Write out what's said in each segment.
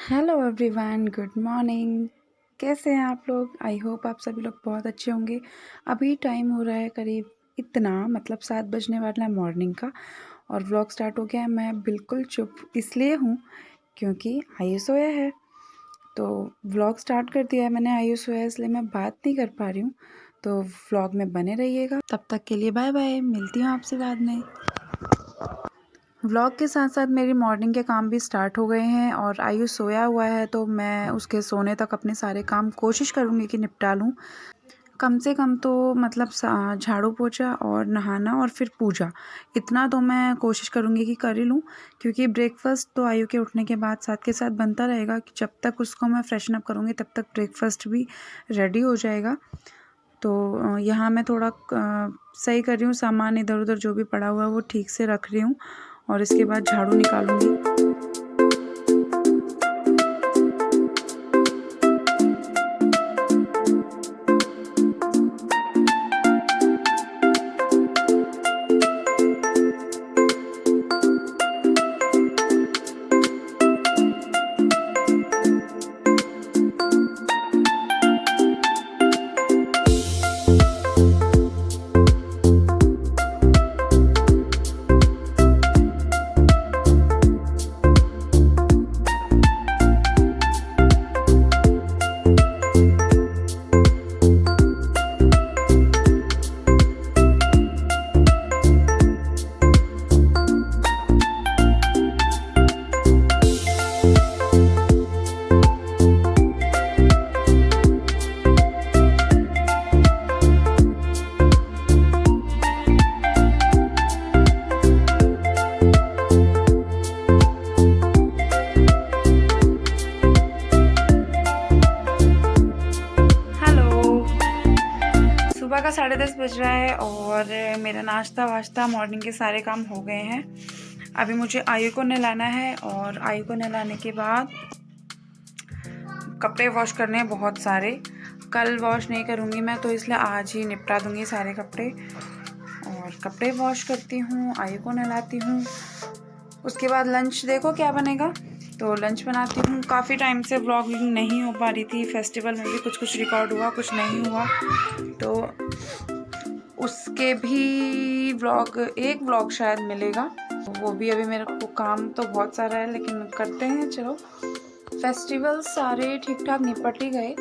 Hello everyone, good morning. कैसे हैं आप लोग? आई होप आप सभी लोग बहुत अच्छे होंगे। अभी टाइम हो रहा है करीब इतना, मतलब 7 बजने वाला है मॉर्निंग का, और व्लॉग स्टार्ट हो गया है। मैं बिल्कुल चुप इसलिए हूँ क्योंकि आयु सोया है, तो व्लॉग स्टार्ट कर दिया है मैंने। आयु सोया है इसलिए मैं बात नहीं कर पा रही हूँ, तो व्लॉग में बने रहिएगा। तब तक के लिए बाय बाय, मिलती हूँ आपसे बाद में। व्लॉग के साथ साथ मेरी मॉर्निंग के काम भी स्टार्ट हो गए हैं, और आयु सोया हुआ है तो मैं उसके सोने तक अपने सारे काम कोशिश करूँगी कि निपटा लूँ। कम से कम तो मतलब झाड़ू पोछा और नहाना और फिर पूजा, इतना तो मैं कोशिश करूँगी कि कर ही लूँ, क्योंकि ब्रेकफास्ट तो आयु के उठने के बाद साथ के साथ बनता रहेगा। कि जब तक उसको मैं फ्रेशन अप करूँगी तब तक ब्रेकफास्ट भी रेडी हो जाएगा। तो यहाँ मैं थोड़ा सही कर रही हूँ, सामान इधर उधर जो भी पड़ा हुआ है वो ठीक से रख रही हूँ, और इसके बाद झाड़ू निकालूंगी। सुबह का 10:30 बज रहा है और मेरा नाश्ता वाश्ता मॉर्निंग के सारे काम हो गए हैं। अभी मुझे आयु को नहलाना है, और आयु को नहलाने के बाद कपड़े वॉश करने हैं बहुत सारे। कल वॉश नहीं करूँगी मैं, तो इसलिए आज ही निपटा दूँगी सारे कपड़े। और कपड़े वॉश करती हूँ, आयु को नहलाती हूँ, उसके बाद लंच देखो क्या बनेगा, तो लंच बनाती हूँ। काफ़ी टाइम से व्लॉगिंग नहीं हो पा रही थी, फेस्टिवल में भी कुछ रिकॉर्ड हुआ, कुछ नहीं हुआ, तो उसके भी एक व्लॉग शायद मिलेगा। वो भी अभी मेरे को काम तो बहुत सारा है, लेकिन करते हैं। चलो, फेस्टिवल सारे ठीक ठाक निपट ही गए,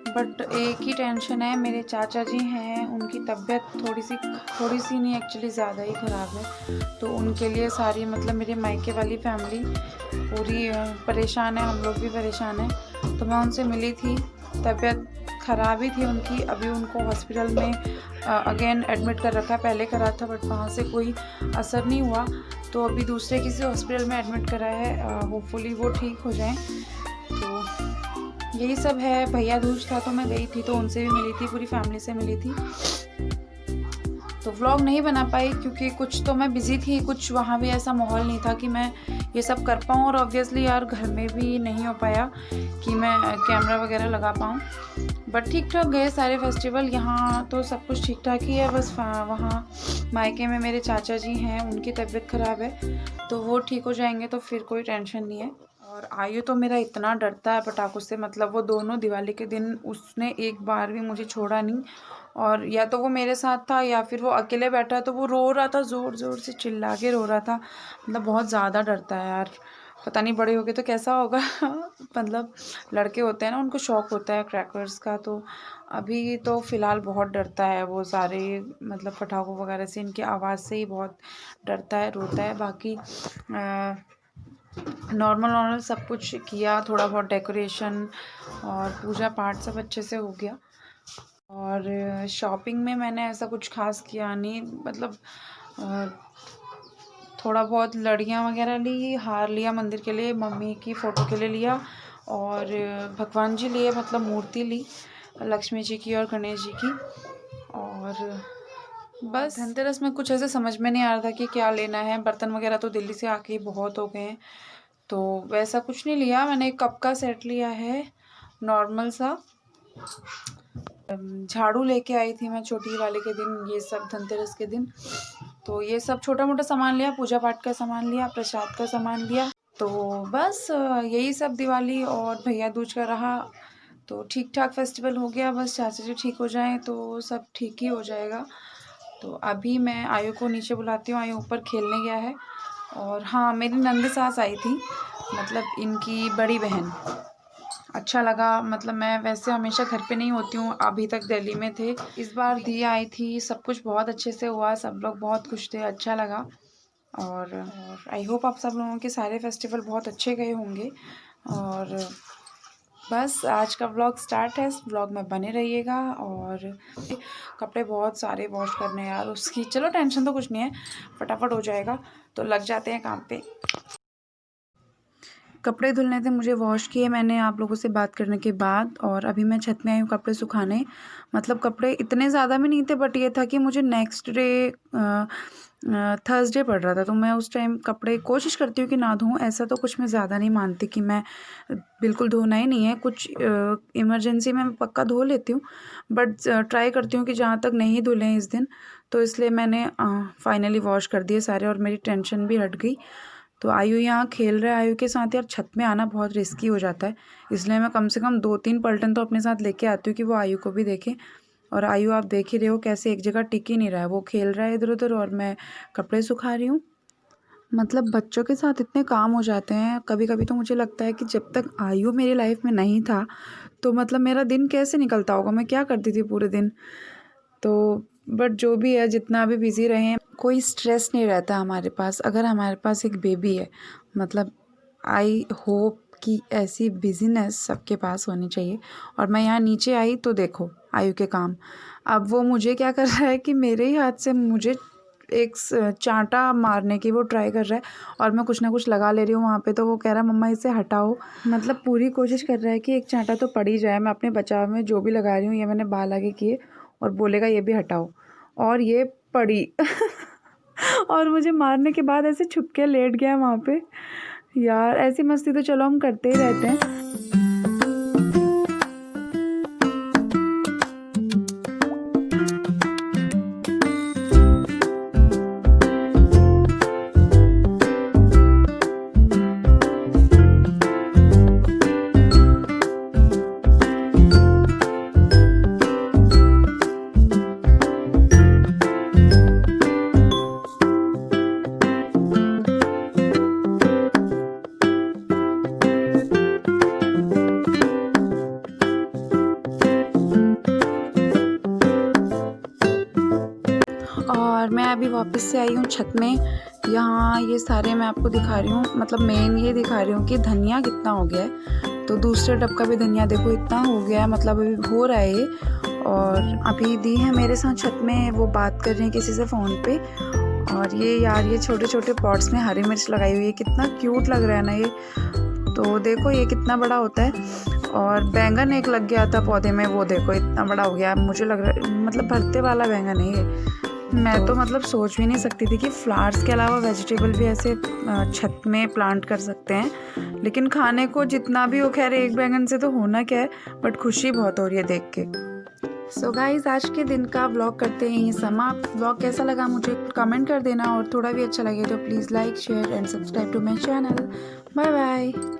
बट एक ही टेंशन है। मेरे चाचा जी हैं, उनकी तबीयत थोड़ी सी नहीं, एक्चुअली ज़्यादा ही ख़राब है, तो उनके लिए सारी मतलब मेरे मायके वाली फैमिली पूरी परेशान है, हम लोग भी परेशान हैं। तो मैं उनसे मिली थी, तबीयत ख़राब ही थी उनकी। अभी उनको हॉस्पिटल में अगेन एडमिट कर रखा है, पहले करा था बट वहाँ से कोई असर नहीं हुआ, तो अभी दूसरे किसी हॉस्पिटल में एडमिट करा है। होपफुली वो ठीक हो जाएं। तो यही सब है। भैया दूज था तो मैं गई थी, तो उनसे भी मिली थी, पूरी फैमिली से मिली थी। तो व्लॉग नहीं बना पाई क्योंकि कुछ तो मैं बिज़ी थी, कुछ वहाँ भी ऐसा माहौल नहीं था कि मैं ये सब कर पाऊँ, और ऑब्वियसली यार घर में भी नहीं हो पाया कि मैं कैमरा वगैरह लगा पाऊँ। बट ठीक ठाक गए सारे फेस्टिवल। यहाँ तो सब कुछ ठीक ठाक ही है, बस वहाँ मायके में मेरे चाचा जी हैं, उनकी तबीयत ख़राब है, तो वो ठीक हो जाएंगे तो फिर कोई टेंशन नहीं है। और आयु तो मेरा इतना डरता है पटाखों से, मतलब वो दोनों दिवाली के दिन उसने एक बार भी मुझे छोड़ा नहीं, और या तो वो मेरे साथ था या फिर वो अकेले बैठा, तो वो रो रहा था, ज़ोर ज़ोर से चिल्ला के रो रहा था। मतलब बहुत ज़्यादा डरता है यार, पता नहीं बड़े हो गए तो कैसा होगा। मतलब लड़के होते हैं ना, उनको शौक़ होता है क्रैकर्स का, तो अभी तो फ़िलहाल बहुत डरता है वो सारे, मतलब पटाखों वगैरह से, इनकी आवाज़ से ही बहुत डरता है, रोता है। बाकी नॉर्मल सब कुछ किया, थोड़ा बहुत डेकोरेशन और पूजा पाठ सब अच्छे से हो गया। और शॉपिंग में मैंने ऐसा कुछ खास किया नहीं, मतलब थोड़ा बहुत लड़ियाँ वगैरह ली, हार लिया मंदिर के लिए, मम्मी की फ़ोटो के लिए लिया, और भगवान जी लिए, मतलब मूर्ति ली लक्ष्मी जी की और गणेश जी की। और बस धनतेरस में कुछ ऐसे समझ में नहीं आ रहा था कि क्या लेना है। बर्तन वगैरह तो दिल्ली से आके बहुत हो गए हैं, तो वैसा कुछ नहीं लिया। मैंने एक कप का सेट लिया है नॉर्मल सा। झाड़ू लेके आई थी मैं छोटी वाले के दिन, ये सब धनतेरस के दिन, तो ये सब छोटा मोटा सामान लिया, पूजा पाठ का सामान लिया, प्रसाद का सामान लिया। तो बस यही सब दिवाली और भैया दूज का रहा। तो ठीक ठाक फेस्टिवल हो गया, बस चाचा जी ठीक हो जाएं तो सब ठीक ही हो जाएगा। तो अभी मैं आयु को नीचे बुलाती हूँ, आयु ऊपर खेलने गया है। और हाँ, मेरी नंद सास आई थी, मतलब इनकी बड़ी बहन। अच्छा लगा, मतलब मैं वैसे हमेशा घर पे नहीं होती हूँ, अभी तक दिल्ली में थे, इस बार दिया आई थी, सब कुछ बहुत अच्छे से हुआ, सब लोग बहुत खुश थे, अच्छा लगा। और आई होप आप सब लोगों के सारे फेस्टिवल बहुत अच्छे गए होंगे। और बस आज का व्लॉग स्टार्ट है, इस व्लॉग में बने रहिएगा। और कपड़े बहुत सारे वॉश करने हैं यार, उसकी चलो टेंशन तो कुछ नहीं है, फटाफट हो जाएगा। तो लग जाते हैं काम पे। कपड़े धुलने थे, मुझे वॉश किए मैंने आप लोगों से बात करने के बाद। और अभी मैं छत में आई हूँ कपड़े सुखाने। मतलब कपड़े इतने ज़्यादा भी नहीं थे, बट ये था कि मुझे नेक्स्ट डे थर्सडे पड़ रहा था, तो मैं उस टाइम कपड़े कोशिश करती हूँ कि ना धोऊँ। ऐसा तो कुछ मैं ज़्यादा नहीं मानती कि मैं बिल्कुल धोना ही नहीं है, कुछ इमरजेंसी में मैं पक्का धो लेती हूँ, बट ट्राई करती हूँ कि जहाँ तक नहीं धुलें इस दिन। तो इसलिए मैंने फाइनली वॉश कर दिए सारे और मेरी टेंशन भी हट गई। तो आयु यहाँ खेल रहा है, आयु के साथ यार छत में आना बहुत रिस्की हो जाता है, इसलिए मैं कम से कम 2-3 पलटन तो अपने साथ लेके आती हूँ कि वो आयु को भी देखे। और आयु आप देख ही रहे हो कैसे एक जगह टिक ही नहीं रहा है, वो खेल रहा है इधर उधर और मैं कपड़े सुखा रही हूँ। मतलब बच्चों के साथ इतने काम हो जाते हैं, कभी कभी तो मुझे लगता है कि जब तक आयु मेरी लाइफ में नहीं था तो मतलब मेरा दिन कैसे निकलता होगा, मैं क्या करती थी पूरे दिन। तो बट जो भी है, जितना भी बिज़ी रहें, कोई स्ट्रेस नहीं रहता हमारे पास अगर हमारे पास एक बेबी है। मतलब आई होप कि ऐसी बिजीनेस सबके पास होनी चाहिए। और मैं यहाँ नीचे आई तो देखो आयु के काम, अब वो मुझे क्या कर रहा है कि मेरे ही हाथ से मुझे एक चांटा मारने की वो ट्राई कर रहा है, और मैं कुछ ना कुछ लगा ले रही हूँ वहाँ पे, तो वो कह रहा है मम्मा इसे हटाओ। मतलब पूरी कोशिश कर रहा है कि एक चांटा तो पड़ ही जाए, मैं अपने बचाव में जो भी लगा रही हूँ, ये मैंने बाल आगे किए और बोलेगा ये भी हटाओ, और ये पड़ी और मुझे मारने के बाद ऐसे छुप के लेट गया वहाँ पे। यार ऐसी मस्ती तो चलो हम करते ही रहते हैं। और मैं अभी वापस से आई हूँ छत में। यहाँ ये सारे मैं आपको दिखा रही हूँ, मतलब मेन ये दिखा रही हूँ कि धनिया कितना हो गया है। तो दूसरे टब का भी धनिया देखो इतना हो गया है, मतलब अभी हो रहा है ये। और अभी दी है मेरे साथ छत में, वो बात कर रही हैं किसी से फ़ोन पे। और ये यार ये छोटे छोटे पॉट्स में हरी मिर्च लगाई हुई है, कितना क्यूट लग रहा है ना ये। तो देखो ये कितना बड़ा होता है। और बैंगन एक लग गया था पौधे में, वो देखो इतना बड़ा हो गया, मुझे लग रहा है मतलब भरते वाला बैंगन है ये। मैं तो मतलब सोच भी नहीं सकती थी कि फ्लावर्स के अलावा वेजिटेबल भी ऐसे छत में प्लांट कर सकते हैं। लेकिन खाने को जितना भी हो, खैर एक बैंगन से तो होना क्या है, बट खुशी बहुत हो रही है देख के। सो गाइज आज के दिन का व्लॉग करते हैं ये समाप्त। व्लॉग कैसा लगा मुझे कमेंट कर देना, और थोड़ा भी अच्छा लगे तो please like share and subscribe to my channel. Bye bye.